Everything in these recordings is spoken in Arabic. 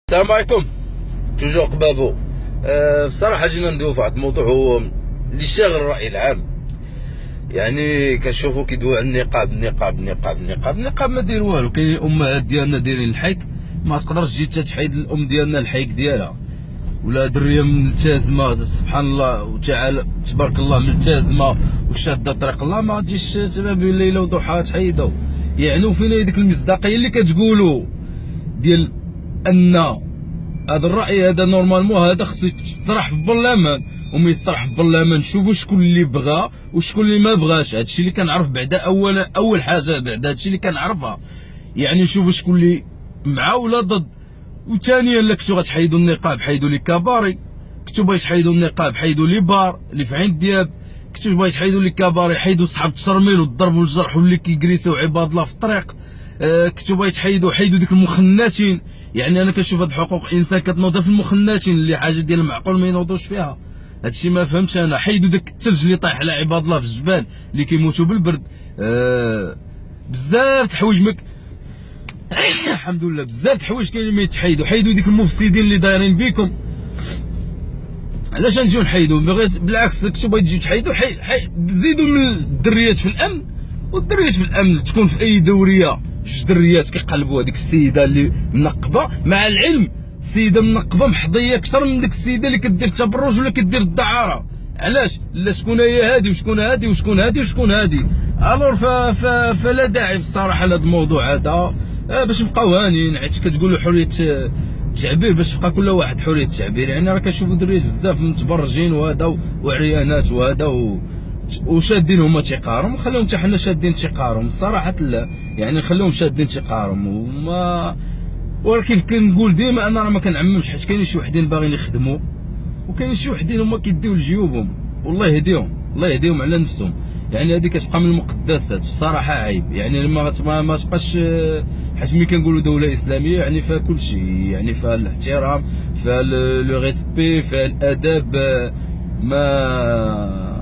السلام عليكم. توجور قبابو. بصراحه جينا ندويو في واحد الموضوع هو اللي شاغل الراي العام. يعني كنشوفوا كيدويو على النقاب ما داير والو. كاين الامهات ديالنا دايرين الحيك، ما تقدرش تجي تحيد الام ديالنا الحيك ديالها، ولا دريه ملتزمه سبحان الله وتعالى تبارك الله ملتزمه وشاده طريق الله، ما تجيش بين ليله وضحاها تحيدو. يعني فين هي ديك المصداقيه اللي كتقولوا ديال ان هذا الراي هذا نورمالمون هذا خصو يطرح في البرلمان، وملي يطرح في البرلمان نشوفوا شكون اللي بغى وشكون اللي ما بغاش. هادشي اللي كنعرف بعدا اول حاجه بعد هادشي اللي كنعرفها، يعني نشوفوا شكون اللي مع ولا ضد. وثانيا الا كنتو غتحيدوا النقاب حيدوا لي كباري، كنتو باغي تحيدوا النقاب حيدوا لي بار اللي في عين دياب، كنتو باغي تحيدوا لي كباري حيدوا صحاب الترميل والضرب والجرح واللي كيجريسيو عباد الله في الطريق. كنتو باغي حيدوا ديك المخناتين. يعني انا كنشوف هاد حقوق الانسان كتنوض في المخناتين اللي حاجه ديال المعقول ما ينوضوش فيها. هادشي ما فهمتش انا. حيدوا داك الثلج اللي طايح على عباد الله في الجبال اللي كيموتوا بالبرد. بزاف د الحوايج الحمد لله بزاف د الحوايج كاينين ما يتحيدوا. حيدوا ديك المفسدين اللي دايرين بكم. علاش نجيو نحيدوا؟ بغيت بالعكس كنتو باغي تجيو تحيدوا زيدوا من الدريات في الامن. والدريات في الامن تكون في اي دوريه جوج دريات كيقلبوا هذيك السيده اللي منقبه، مع العلم السيده منقبه محظيه اكثر من ديك السيده اللي كدير التبرج ولا كدير الدعاره. علاش؟ لا شكون هي هادي وشكون هادي وشكون هادي وشكون هادي. الور فلا داعي بصراحه لهذا الموضوع هذا. باش نبقاو هانيين عاد كتقولوا حريه التعبير، باش تبقى كل واحد حريه التعبير. يعني راه كنشوفوا دريات بزاف متبرجين وهذا وعريانات وهذا وشادين هما تيقارهم، وخليهم حتى حنا شادين تيقارهم الصراحه لا. يعني نخليهم شادين تيقارهم وما. ولكن كنقول ديما انا راه ما كنعممش، حيت كاينين شي وحدين باغيين يخدموا وكاينين شي وحدين هما كيديو لجيوبهم. والله يهديهم الله يهديهم على نفسهم. يعني هذه كتبقى من المقدسات الصراحه عيب. يعني ما تبقاش، حيت ملي كنقولوا دوله اسلاميه يعني فيها كل شيء، يعني فيها الاحترام، فيها لو ريسبي، فيها الادب. ما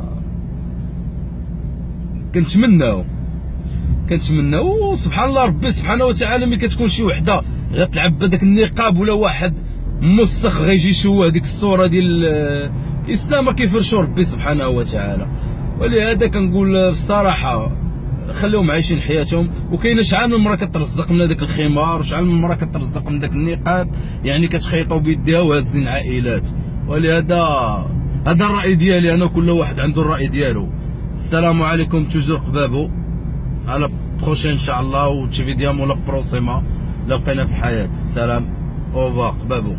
كنتمناو سبحان الله ربي سبحانه وتعالى ملي كتكون شي وحده غتلعب بهذاك النقاب، ولا واحد مسخ غيجي يشوه ديك الصوره ديال الاسلام، كيفرشوا ربي سبحانه وتعالى. ولهذا كنقول الصراحه خليهم عايشين حياتهم. وكاينه شحال من مره كترزق من هذاك الخمار، وشحال من مره كترزق من داك النقاب، يعني كتخيطوا بيديها وهازين عائلات. ولهذا هذا الراي ديالي انا، كل واحد عنده الراي ديالو. السلام عليكم. توجور قبابو. على بروشين ان شاء الله، و تي فيديو ولا بروسيما لو بقينا في الحياه. السلام. اوفا قبابو.